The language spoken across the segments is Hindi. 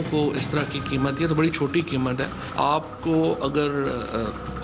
को इस तरह की कीमत, ये तो बड़ी छोटी कीमत है। आपको अगर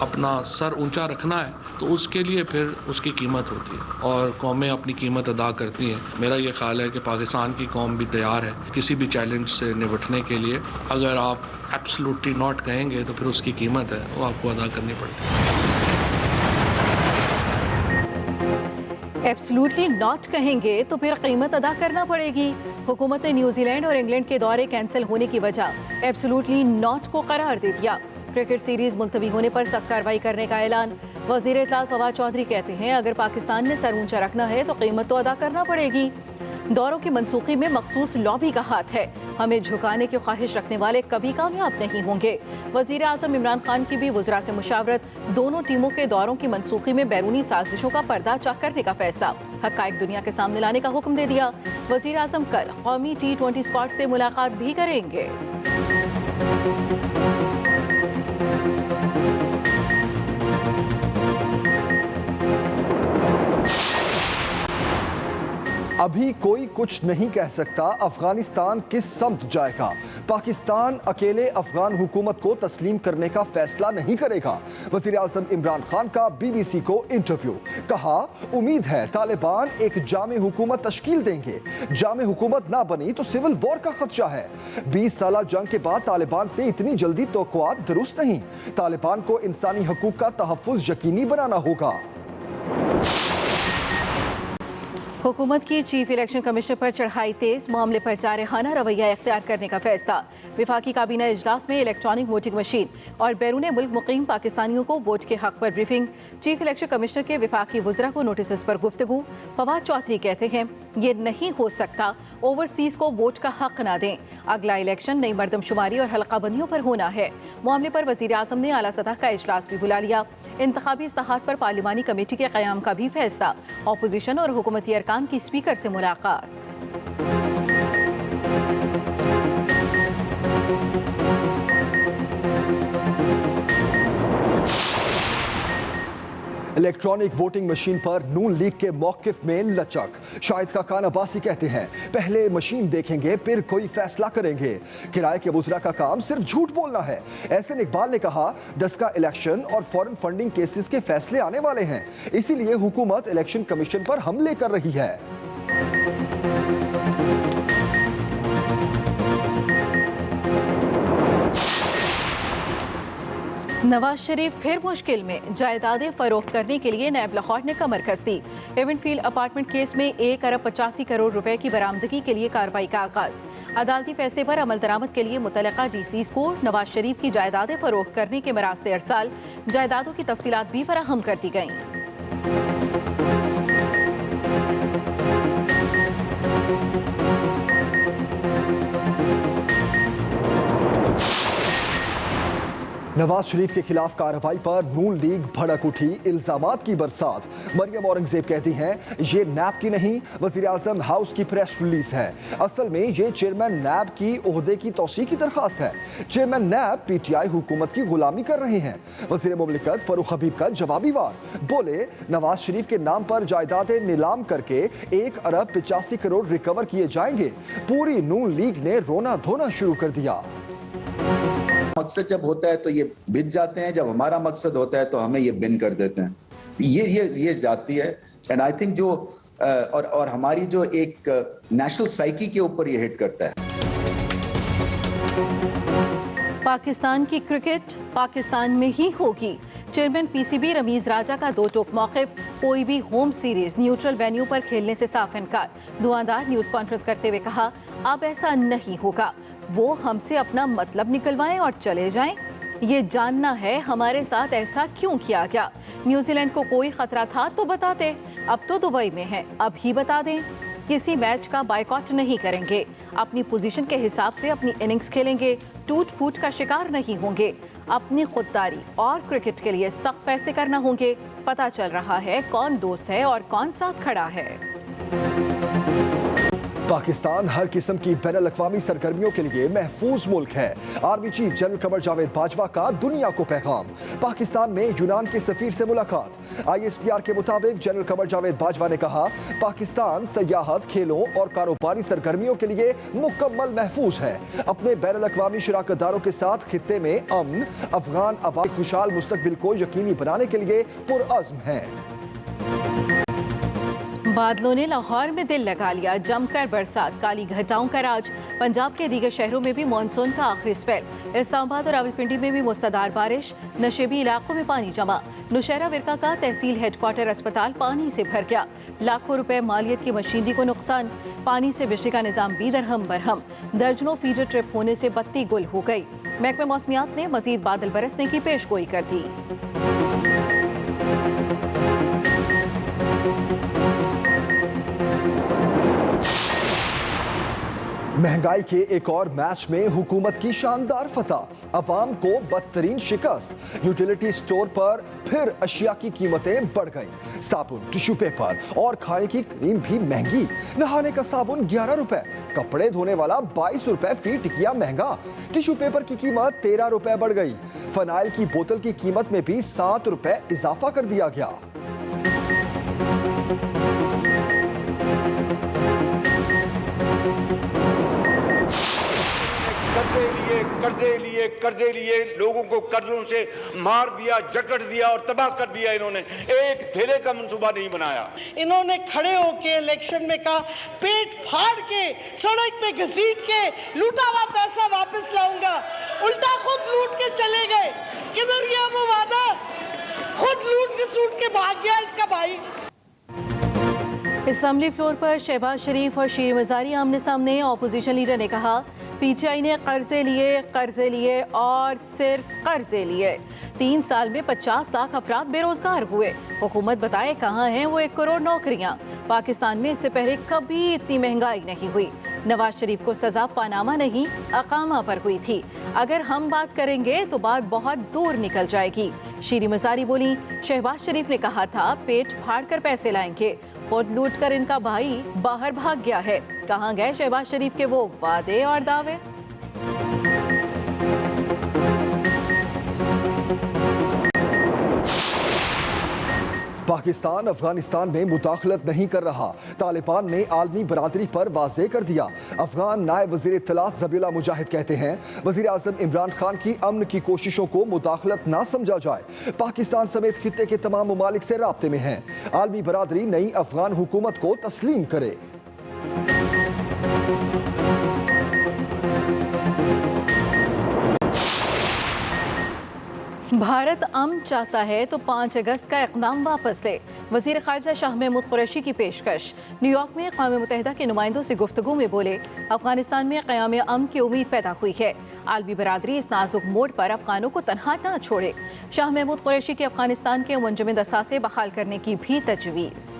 अपना सर ऊंचा रखना है तो उसके लिए फिर उसकी कीमत होती है और कौमें अपनी कीमत अदा करती हैं। मेरा ये ख्याल है कि पाकिस्तान की कौम भी तैयार है किसी भी चैलेंज से निपटने के लिए। अगर आप एब्सोल्युटली नॉट कहेंगे तो फिर उसकी कीमत है वो आपको अदा करनी पड़ती है। एब्सोल्युटली नॉट कहेंगे तो फिर कीमत अदा करना पड़ेगी। हुकूमत ने न्यूजीलैंड और इंग्लैंड के दौरे कैंसिल होने की वजह एब्सोल्युटली नॉट को करार दे दिया। क्रिकेट सीरीज मुलतवी होने पर सख्त कार्रवाई करने का ऐलान। वजीर इत्तलात फवाद चौधरी कहते हैं अगर पाकिस्तान ने सर ऊंचा रखना है तो कीमत तो अदा करना पड़ेगी। दौरों की मनसूखी में मखसूस लॉबी का हाथ है। हमें झुकाने की ख्वाहिश रखने वाले कभी कामयाब नहीं होंगे। वजीर आज़म इमरान खान की भी वज़रा से मुशावरत। दोनों टीमों के दौरों की मनसूखी में बैरूनी साजिशों का पर्दा चाक करने का फैसला। हक़ाइक़ दुनिया के सामने लाने का हुक्म दे दिया। वजीर आज़म कल कौमी T20 स्क्वाड से मुलाकात भी करेंगे। अभी कोई कुछ नहीं कह सकता अफगानिस्तान किस समत जाएगा। पाकिस्तान अकेले अफगान हुकूमत को तस्लीम करने का फैसला नहीं करेगा। वज़ीर आज़म इमरान खान का BBC को इंटरव्यू। कहा उम्मीद है तालिबान एक जामे हुकूमत तश्कील देंगे। जामे हुकूमत ना बनी तो सिविल वॉर का खदशा है। 20 साल जंग के बाद तालिबान से इतनी जल्दी तवक्कुआत दुरुस्त नहीं। तालिबान को इंसानी हकूक का तहफ़्फ़ुज़ यकीनी बनाना होगा। हुकूमत की चीफ इलेक्शन कमिश्नर पर चढ़ाई तेज। मामले पर जारहाना रवैया इख्तियार करने का फैसला। विफाकी काबीना इजलास में इलेक्ट्रॉनिक वोटिंग मशीन और बैरून मुल्क मुकीम पाकिस्तानियों को वोट के हक पर ब्रीफिंग। चीफ इलेक्शन कमिश्नर के विफाकी वज़रा को नोटिस पर गुफ्तगू। फवाद चौधरी कहते हैं ये नहीं हो सकता ओवरसीज को वोट का हक ना दें। अगला इलेक्शन नई मरदमशुमारी और हल्काबंदियों पर होना है। मामले पर वज़ीर आज़म ने आला सतह का इजलास भी बुला लिया। इंतखाबी इस्लाहात पर पार्लिमानी कमेटी के क़याम का भी फैसला। ऑपोजिशन और हुकूमती अरकान की स्पीकर से मुलाकात। इलेक्ट्रॉनिक वोटिंग मशीन पर नून लीग के मौकिफ में लचक। शाहिद खाकान अब्बासी कहते हैं पहले मशीन देखेंगे फिर कोई फैसला करेंगे। किराए के वज़रा का काम सिर्फ झूठ बोलना है। एहसन इकबाल ने कहा डस्का इलेक्शन और फॉरेन फंडिंग केसेस के फैसले आने वाले हैं, इसीलिए हुकूमत इलेक्शन कमीशन पर हमले कर रही है। नवाज शरीफ फिर मुश्किल में। जायदादें फरोख्त करने के लिए नैब लाहौर ने कमर कस दी। एवेंफील्ड अपार्टमेंट केस में 1 अरब 85 करोड़ रुपए की बरामदगी के लिए कार्रवाई का आगाज। अदालती फैसले पर अमल दरामद के लिए मुतल्लिका DCs को नवाज शरीफ की जायदादें फरोख्त करने के मरासले अरसाल। जायदादों की तफसीलात भी फराहम कर दी गईं। नवाज शरीफ के खिलाफ कार्रवाई पर नून लीग भड़क उठी। इल्जामात की बरसात। मरियम औरंगजेब कहती हैं ये नैब की नहीं वज़ीर आज़म हाउस की प्रेस रिलीज है। असल में ये चेयरमैन नैब की ओहदे की तौसीक़ की दरख्वास्त है। चेयरमैन नैब PTI हुकूमत की गुलामी कर रहे हैं। वज़ीर मुमलिकत फ़रूख हबीब का जवाबी वार। बोले नवाज शरीफ के नाम पर जायदादें नीलाम करके 1 अरब 85 करोड़ रिकवर किए जाएंगे। पूरी नून लीग ने रोना धोना शुरू कर दिया। मकसद जब होता है तो ये बिन जाते हैं, जब हमारा मकसद होता है तो हमें ये बिन कर देते हैं। ये जाती है। एंड आई थिंक जो और हमारी जो एक नेशनल साइकी के ऊपर ये हिट करता है। पाकिस्तान की क्रिकेट पाकिस्तान में ही होगी। चेयरमैन PCB रमीज राजा का दो टोक मौक़िफ़। कोई भी होम सीरीज न्यूट्रल वेन्यू पर खेलने से साफ इनकार। धुआंधार न्यूज़ कॉन्फ्रेंस करते हुए कहा अब ऐसा नहीं होगा। वो हमसे अपना मतलब निकलवाएं और चले जाएं। ये जानना है हमारे साथ ऐसा क्यों किया गया। न्यूजीलैंड को कोई खतरा था तो बताते। अब तो दुबई में है, अब ही बता दें। किसी मैच का बायकॉट नहीं करेंगे। अपनी पोजीशन के हिसाब से अपनी इनिंग्स खेलेंगे। टूट फूट का शिकार नहीं होंगे। अपनी खुददारी और क्रिकेट के लिए सख्त फैसले करना होंगे। पता चल रहा है कौन दोस्त है और कौन साथ खड़ा है। पाकिस्तान हर किस्म की बैनुल-अक़वामी सरगर्मियों के लिए महफूज मुल्क है। Army chief general Qamar Javed Bajwa का दुनिया को पैगाम। पाकिस्तान में यूनान के सफीर से मुलाकात। ISPR के मुताबिक जनरल कमर जावेद बाजवा ने कहा, पाकिस्तान सयाहत, खेलों और कारोबारी सरगर्मियों के लिए मुकम्मल महफूज है। अपने बैनुल-अक़वामी शराकतदारों के साथ खित्ते में अमन, अफगान अवाम के खुशहाल मुस्तकबिल को यकीनी बनाने के लिए पुरअज़्म है। बादलों ने लाहौर में दिल लगा लिया। जमकर बरसात, काली घटाओं का राज। पंजाब के दीगर शहरों में भी मानसून का आखिरी स्पेल। इस्लामाबाद और रावलपिंडी में भी मूसलाधार बारिश। नशेबी इलाकों में पानी जमा। नौशहरा विरका का तहसील हेडक्वार्टर अस्पताल पानी से भर गया। लाखों रुपए मालियत की मशीनरी को नुकसान। पानी से बिजली का निजाम भी दरहम बरहम। दर्जनों फीडर ट्रिप होने से बत्ती गुल हो गई। महकमा मौसमियात ने मजीद बादल बरसने की पेशगोई कर दी। महंगाई के एक और मैच में हुकूमत की शानदार फतह। अवाम को बदतरीन शिकस्त। यूटिलिटी स्टोर पर फिर अशिया की कीमतें बढ़ गईं। साबुन, टिश्यू पेपर और खाने की क्रीम भी महंगी। नहाने का साबुन 11 रुपए, कपड़े धोने वाला 22 रुपए फी टिकिया महंगा। टिश्यू पेपर की कीमत 13 रुपए बढ़ गई। फनाइल की बोतल की कीमत में भी 7 रुपए इजाफा कर दिया गया। कर्जे लिए लोगों को कर्जों से मार दिया, जकड़ दिया और तबाह कर दिया। इन्होंने एक धेले का मंसूबा नहीं बनाया। इन्होंने खड़े होके इलेक्शन में कहा, पेट फाड़ के सड़क पे घसीट के लूटा हुआ पैसा वापस लाऊंगा। उल्टा खुद लूट के चले गए। किधर गया वो वादा? खुद लूट के सूट के भाग गया इसका भाई। असेंबली फ्लोर पर शहबाज शरीफ और शीर मज़ारी आमने सामने। ऑपोजिशन लीडर ने कहा, PTI ने कर्जे लिए और सिर्फ कर्जे लिए। 3 साल में 50 लाख अफराद बेरोजगार हुए। हुकूमत बताए कहाँ हैं वो 1 करोड़ नौकरियाँ। पाकिस्तान में इससे पहले कभी इतनी महंगाई नहीं हुई। नवाज शरीफ को सजा पनामा नहीं, अकामा पर हुई थी। अगर हम बात करेंगे तो बात बहुत दूर निकल जाएगी। शीरी मज़ारी बोली, शहबाज शरीफ ने कहा था पेट फाड़ कर पैसे लाएंगे। खुद लूट कर इनका भाई बाहर भाग गया है। कहाँ गए शहबाज शरीफ के वो वादे और दावे? पाकिस्तान अफगानिस्तान में मुदाखलत नहीं कर रहा। तालिबान ने आलमी बरादरी पर वाज़ेह कर दिया। अफगान नायब वज़ीर इत्तलात ज़बीउल्लाह मुजाहिद कहते हैं, वज़ीर आज़म इमरान खान की अमन की कोशिशों को मुदाखलत ना समझा जाए। पाकिस्तान समेत खित्ते के तमाम ममालिक से राब्ते में हैं। आलमी बरादरी नई अफगान हुकूमत को तस्लीम करे। भारत अमन चाहता है तो 5 अगस्त का इक़दाम वापस ले। वज़ीर ख़ारिजा शाह महमूद कुरैशी की पेशकश। न्यूयॉर्क में अक़वाम मुत्तहिदा के नुमाइंदों से गुफ्तगू में बोले, अफ़गानिस्तान में क़याम अमन की उम्मीद पैदा हुई है। आलमी बरादरी इस नाजुक मोड़ पर अफ़गानों को तनहा ना छोड़े। शाह महमूद कुरैशी की अफ़गानिस्तान के मुंजमद असासे बहाल करने की भी तजवीज़।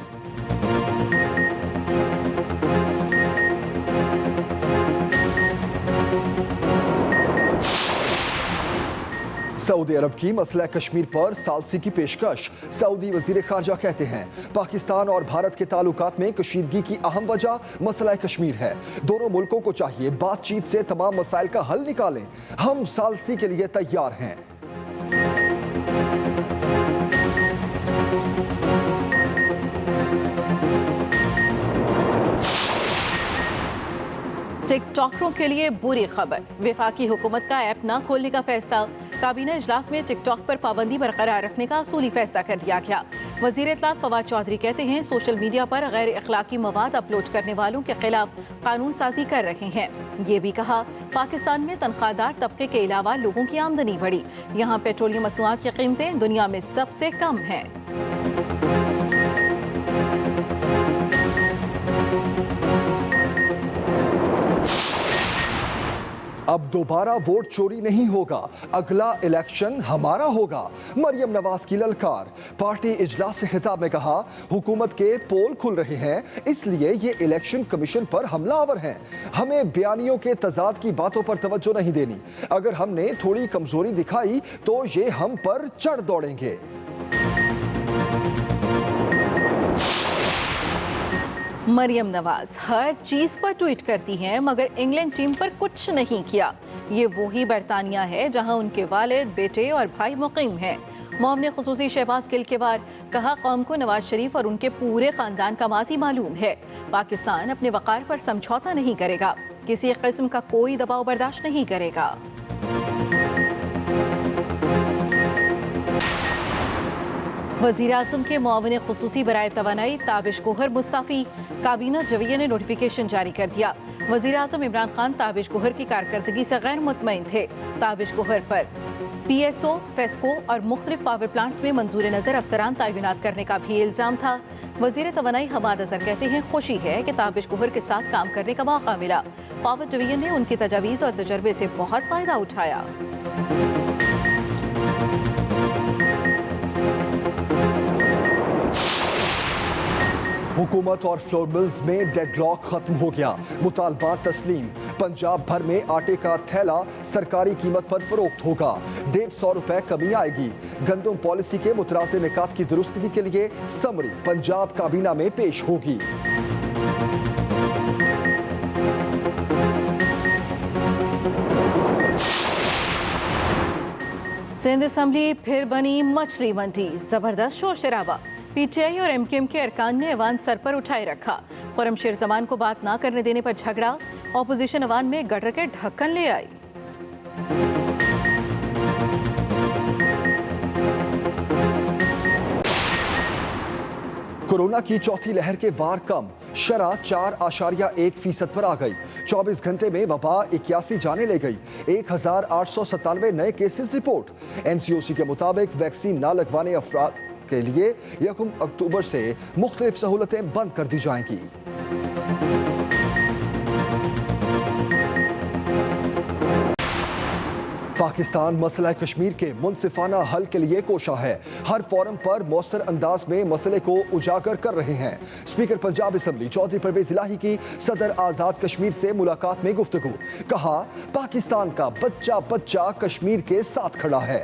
सऊदी अरब की मसला कश्मीर पर सालसी की पेशकश। सऊदी वजीर खारजा कहते हैं, पाकिस्तान और भारत के ताल्लुकात में कशीदगी की अहम वजह मसला कश्मीर है। दोनों मुल्कों को चाहिए बातचीत से तमाम मसाइल का हल निकालें। हम सालसी के लिए तैयार हैं। टिकटॉकरों के लिए बुरी खबर। वफाकी हुकूमत का ऐप न खोलने का फैसला। काबीना इजलास में टिकटॉक पर पाबंदी बरकरार रखने का असूली फैसला कर लिया गया। वजीर इत्तलात फवाद चौधरी कहते हैं, सोशल मीडिया पर गैर अखलाकी मवाद अपलोड करने वालों के खिलाफ कानून साजी कर रहे हैं। ये भी कहा, पाकिस्तान में तनख्वाहदार तबके के अलावा लोगों की आमदनी बढ़ी। यहाँ पेट्रोलियम मसनूआत की कीमतें दुनिया में सबसे कम हैं। अब दोबारा वोट चोरी नहीं होगा, अगला इलेक्शन हमारा होगा। मरियम नवाज की ललकार। पार्टी इजलास से खिताब में कहा, हुकूमत के पोल खुल रहे हैं, इसलिए ये इलेक्शन कमीशन पर हमलावर हैं। हमें बयानियों के तजाद की बातों पर तवज्जो नहीं देनी। अगर हमने थोड़ी कमजोरी दिखाई तो ये हम पर चढ़ दौड़ेंगे। मरियम नवाज हर चीज पर ट्वीट करती हैं मगर इंग्लैंड टीम पर कुछ नहीं किया। ये वही बरतानिया है जहां उनके वालिद, बेटे और भाई मुकीम हैं। मोमने खुसूसी शहबाज गिल के बाद कहा, कौम को नवाज शरीफ और उनके पूरे खानदान का माजी मालूम है। पाकिस्तान अपने वक़ार पर समझौता नहीं करेगा, किसी किस्म का कोई दबाव बर्दाश्त नहीं करेगा। वज़ीर-ए-आज़म के मुआविन खुसूसी बराए तवानाई ताबिश गोहर मुस्ताफ़ी, काबीना जविया ने नोटिफिकेशन जारी कर दिया। वज़ीर-ए-आज़म इमरान खान ताबिश गोहर की कारकर्दगी से गैर मुतमईन थे। ताबिश गोहर पर PSO, फेस्को और मुख्तलिफ पावर प्लांट्स में मंजूर नज़र अफसरान तैनात करने का भी इल्ज़ाम था। वज़ीर तवानाई हमाद अज़हर कहते हैं, खुशी है कि ताबिश गोहर के साथ काम करने का मौका मिला। पावर डिवीजन ने उनकी तजावीज़ और तजर्बे से बहुत फ़ायदा उठाया। हुकूमत और फ्लोर मिल्स में डेडलॉक खत्म हो गया, मुतालबात तस्लीम। पंजाब भर में आटे का थैला सरकारी कीमत पर फरोख्त होगा, 150 रुपए कमी आएगी। गंदम पॉलिसी के मुतराज़े निकात की दुरुस्तगी के लिए समरी पंजाब काबीना में पेश होगी। सिंध असम्बली फिर बनी मछली मंडी, जबरदस्त शोर शराबा। PTI और MKM के अरकान ने अवान सर पर उठाए रखा। खुर्रमशेर जमान को बात ना करने देने पर झगड़ा, ऑपोजिशन अवान में गटर के ढक्कन ले आई। कोरोना की चौथी लहर के वार कम, शरह 4.1% पर आ गई। 24 घंटे में वबा 81 जाने ले गई। 1897 नए केसेस रिपोर्ट। NCOC के मुताबिक वैक्सीन ना लगवाने अफराद के लिए 1 अक्टूबर से मुख्तलिफ सहूलतें बंद कर दी जाएंगी। पाकिस्तान मसला कश्मीर के मुनसिफाना हल के लिए कोशा है। हर फोरम पर मौसर अंदाज में मसले को उजागर कर रहे हैं। स्पीकर पंजाब असम्बली चौधरी परवेज इलाही की सदर आज़ाद कश्मीर से मुलाकात में गुफ्तगू। कहा, पाकिस्तान का बच्चा बच्चा कश्मीर के साथ खड़ा है।